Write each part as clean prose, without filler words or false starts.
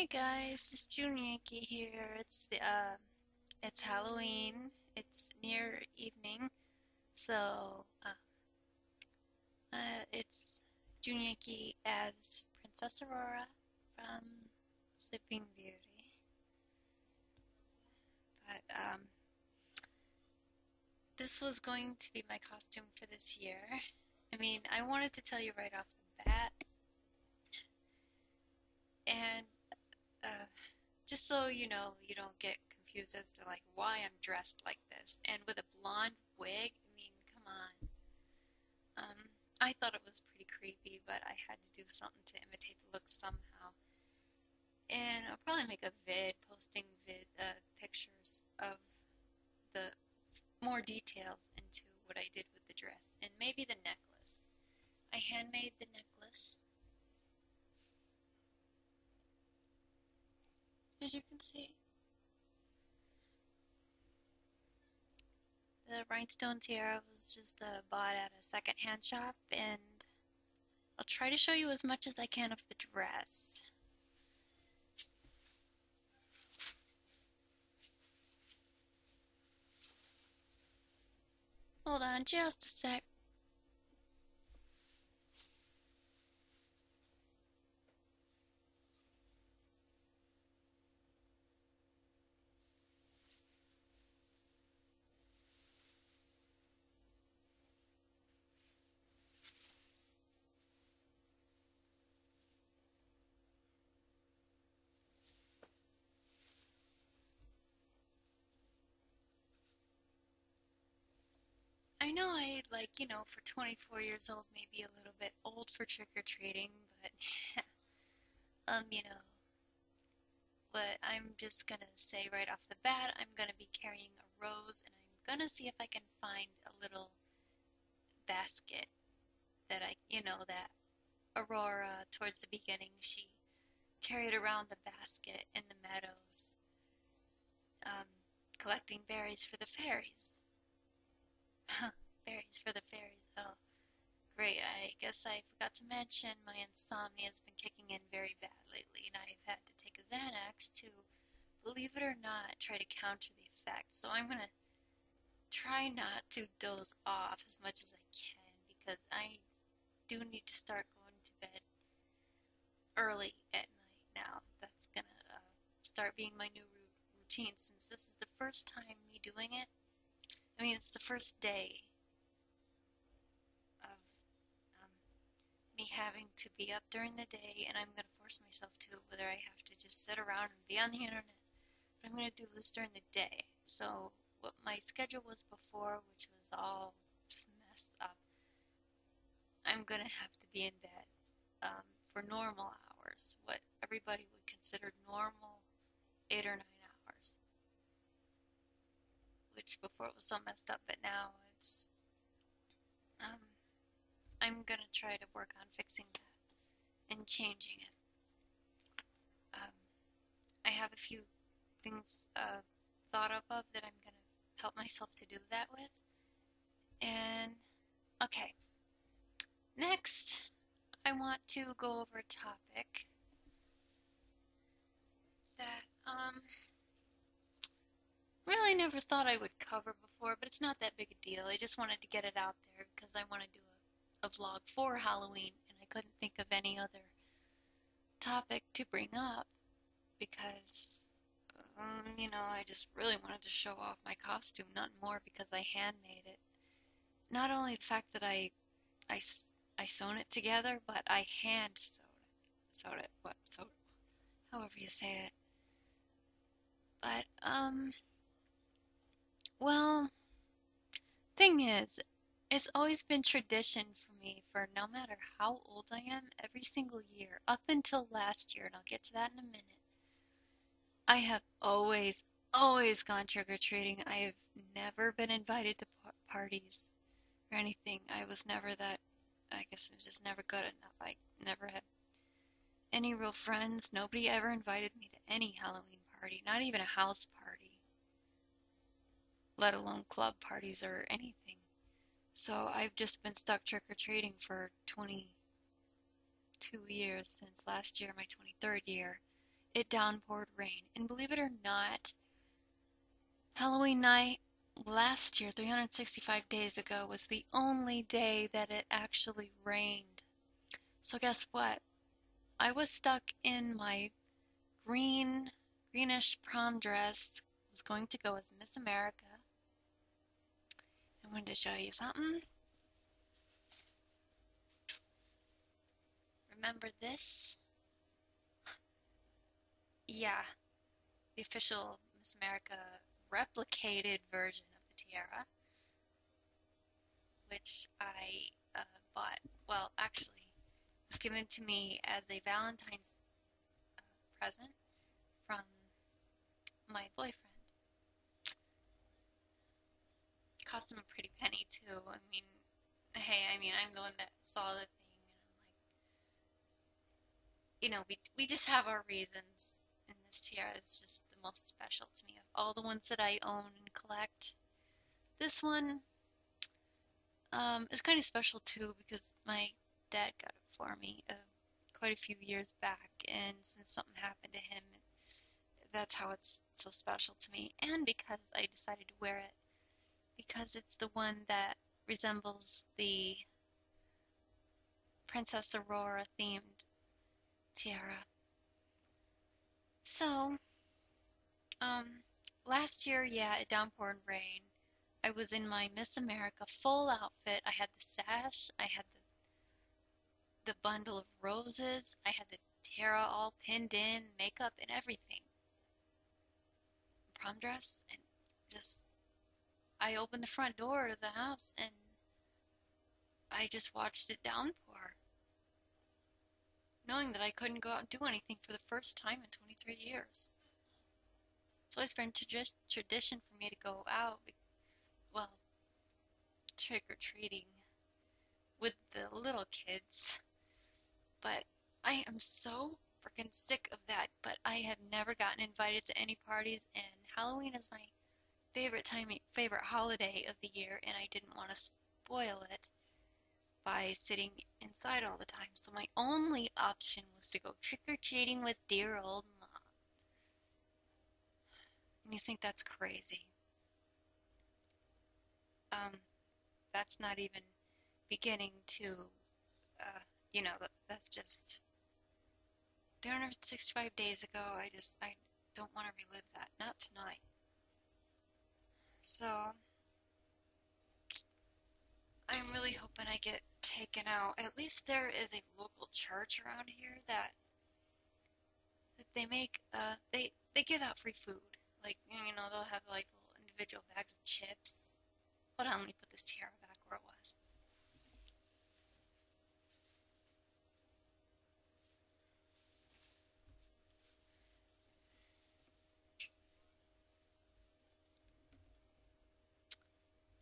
Hey guys, it's Junieki here. It's Halloween. It's near evening, so it's Junieki as Princess Aurora from Sleeping Beauty. But this was going to be my costume for this year. I mean, I wanted to tell you right off the bat, and uh, just so you know, you don't get confused as to like why I'm dressed like this. And with a blonde wig, I mean, come on. I thought it was pretty creepy, but I had to do something to imitate the look somehow. And I'll probably make a vid posting pictures of the more details into what I did with the dress and maybe the necklace. I handmade the necklace, as you can see. The rhinestone tiara was just bought at a secondhand shop, and I'll try to show you as much as I can of the dress. Hold on just a sec. I know for 24 years old, maybe a little bit old for trick-or-treating, but, you know, what I'm just gonna say right off the bat, I'm gonna be carrying a rose, and I'm gonna see if I can find a little basket that that Aurora, towards the beginning, she carried around the basket in the meadows, um, collecting berries for the fairies. Berries for the fairies. Oh, great. I guess I forgot to mention my insomnia has been kicking in very bad lately, and I've had to take a Xanax to, believe it or not, try to counter the effect. So I'm gonna try not to doze off as much as I can because I do need to start going to bed early at night now. That's gonna start being my new routine since this is the first time me doing it. I mean, it's the first day of um, me having to be up during the day, and I'm going to force myself to, whether I have to just sit around and be on the internet. But I'm going to do this during the day. So what my schedule was before, which was all messed up, I'm going to have to be in bed for normal hours, what everybody would consider normal 8 or 9 hours, which before it was so messed up, but now um, I'm going to try to work on fixing that and changing it. Um, I have a few things thought up of that I'm going to help myself to do that with. And okay, next I want to go over a topic that really never thought I would cover before, but it's not that big a deal. I just wanted to get it out there because I want to do a vlog for Halloween, and I couldn't think of any other topic to bring up because I just really wanted to show off my costume, not more because I handmade it. Not only the fact that I, I sewn it together, but I hand sewed it, however you say it. But, well, thing is, it's always been tradition for me for no matter how old I am, every single year, up until last year, and I'll get to that in a minute, I have always gone trick-or-treating. I have never been invited to parties or anything. I was never that, I guess it was just never good enough. I never had any real friends. Nobody ever invited me to any Halloween party, not even a house party, let alone club parties or anything. So I've just been stuck trick-or-treating for 22 years since last year, my 23rd year. it downpoured rain. And believe it or not, Halloween night last year, 365 days ago, was the only day that it actually rained. So guess what? I was stuck in my greenish prom dress. I was going to go as Miss America. I wanted to show you something. Remember this? Yeah, the official Miss America replicated version of the tiara, which I bought. Well, actually, it was given to me as a Valentine's present from my boyfriend. It cost him a pretty penny too. I mean, hey, I'm the one that saw the thing, and I'm like, we just have our reasons. And this tiara is just the most special to me of all the ones that I own and collect. This one is kind of special too because my dad got it for me quite a few years back, and since something happened to him, that's how it's so special to me. And because I decided to wear it because it's the one that resembles the Princess Aurora themed tiara. So, um, last year, yeah, it downpoured and rained. I was in my Miss America full outfit. I had the sash, I had the bundle of roses, I had the tiara all pinned in, makeup and everything. Prom dress, and just I opened the front door to the house and I just watched it downpour, knowing that I couldn't go out and do anything for the first time in 23 years. It's always been tradition for me to go out, well, trick or treating with the little kids, but I am so freaking sick of that. But I have never gotten invited to any parties, and Halloween is my favorite holiday of the year, and I didn't want to spoil it by sitting inside all the time. So my only option was to go trick or treating with dear old mom. And you think that's crazy? Um, that's not even beginning to, uh, that's just 365 days ago. I don't want to relive that. Not tonight. So I'm really hoping I get taken out. At least there is a local church around here that they make they give out free food. Like, they'll have like little individual bags of chips. Hold on, let me put this tiara back where it was.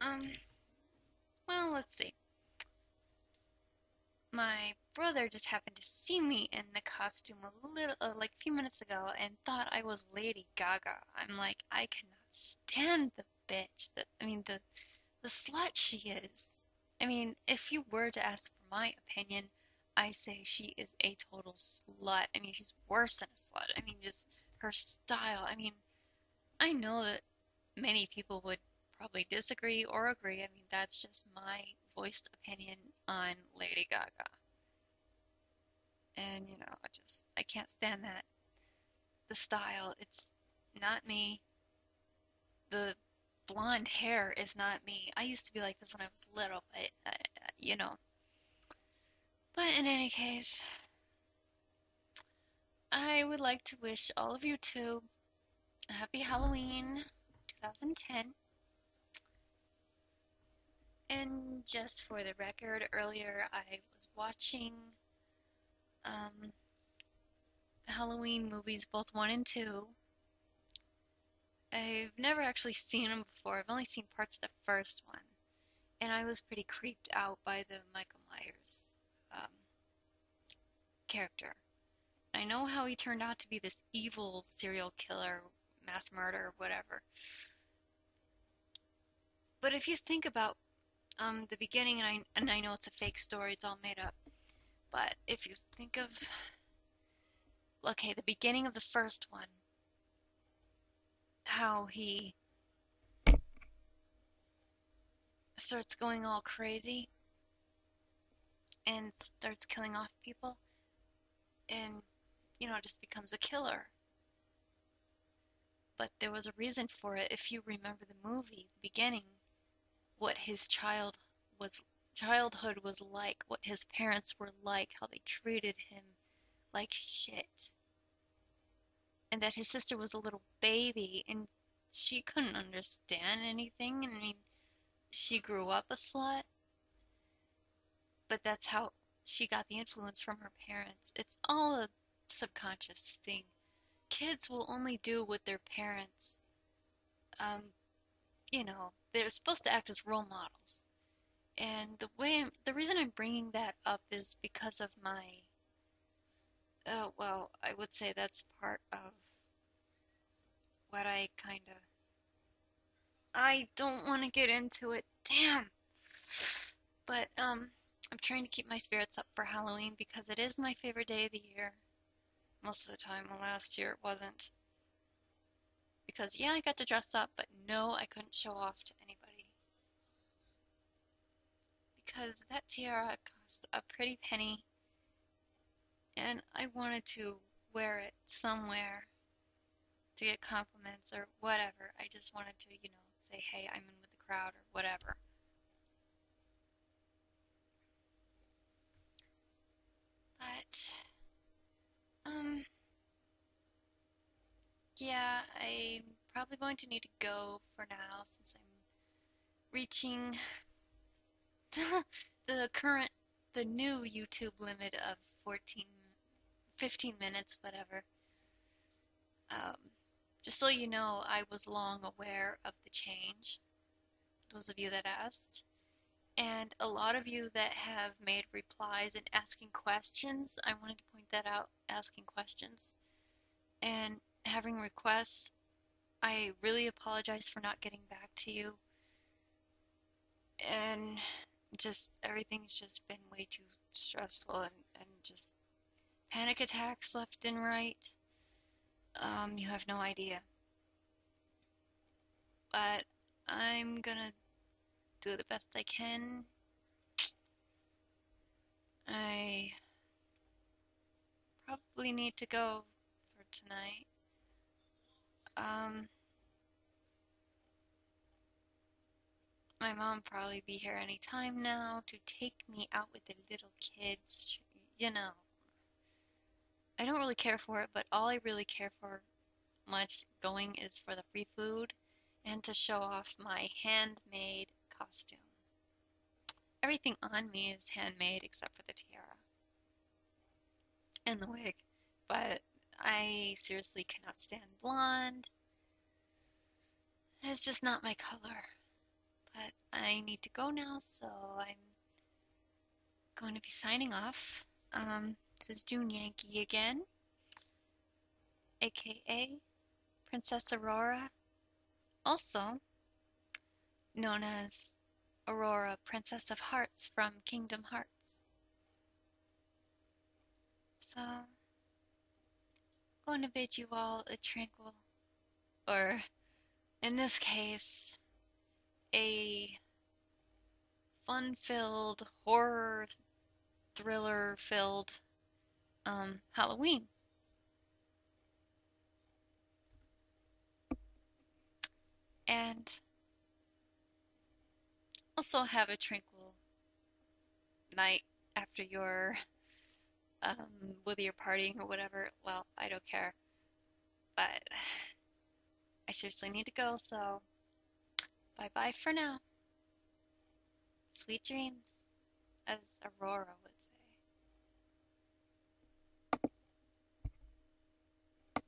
Um, well, let's see. My brother just happened to see me in the costume like a few minutes ago and thought I was Lady Gaga. I'm like, I cannot stand the bitch. The slut she is. I mean, if you were to ask for my opinion, I say she is a total slut. I mean, she's worse than a slut. I mean, just her style. I mean, I know that many people would probably disagree or agree. I mean, that's just my voiced opinion on Lady Gaga. And, I can't stand that. The style, it's not me. The blonde hair is not me. I used to be like this when I was little, but, you know. But in any case, I would like to wish all of you too a happy Halloween 2010. And just for the record, earlier I was watching um, Halloween movies, both 1 and 2. I've never actually seen them before. I've only seen parts of the first one. And I was pretty creeped out by the Michael Myers um, character. I know how he turned out to be this evil serial killer, mass murderer, whatever. But if you think about the beginning, and I know it's a fake story, it's all made up. But if you think of Okay, the beginning of the first one, how he starts going all crazy and starts killing off people and, just becomes a killer. But there was a reason for it. If you remember the movie, the beginning, what his was childhood was like, what his parents were like, how they treated him like shit. And that his sister was a little baby and she couldn't understand anything. I mean, she grew up a slut, but that's how she got the influence from her parents. It's all a subconscious thing. Kids will only do what their parents, um, they're supposed to act as role models. And the reason I'm bringing that up is because of my, well, I would say that's part of what I don't want to get into it. Damn. But I'm trying to keep my spirits up for Halloween because it is my favorite day of the year. Most of the time, well, last year it wasn't. Because yeah, I got to dress up, but no, I couldn't show off to anybody. Because that tiara cost a pretty penny, and I wanted to wear it somewhere to get compliments or whatever. I just wanted to, say, hey, I'm in with the crowd or whatever. But, um, yeah, I'm probably going to need to go for now since I'm reaching the the new YouTube limit of 14, 15 minutes, whatever. Um, just so you know, I was long aware of the change, those of you that asked. And a lot of you that have made replies and asking questions, I wanted to point that out, asking questions and having requests. I really apologize for not getting back to you. And just everything's just been way too stressful and just panic attacks left and right. You have no idea. But I'm gonna do the best I can. I probably need to go for tonight. Um, my mom probably be here any time now to take me out with the little kids. You know, I don't really care for it, but all I really care for much going is for the free food and to show off my handmade costume. Everything on me is handmade except for the tiara and the wig, but I seriously cannot stand blonde. It's just not my color. But I need to go now, so I'm going to be signing off. This is June Yankee again, aka Princess Aurora, also known as Aurora, Princess of Hearts from Kingdom Hearts. So, going to bid you all a tranquil, or in this case, a fun-filled, horror, thriller-filled Halloween. And also have a tranquil night after your whether you're partying or whatever. Well, I don't care, but I seriously need to go, so bye bye for now. Sweet dreams, as Aurora would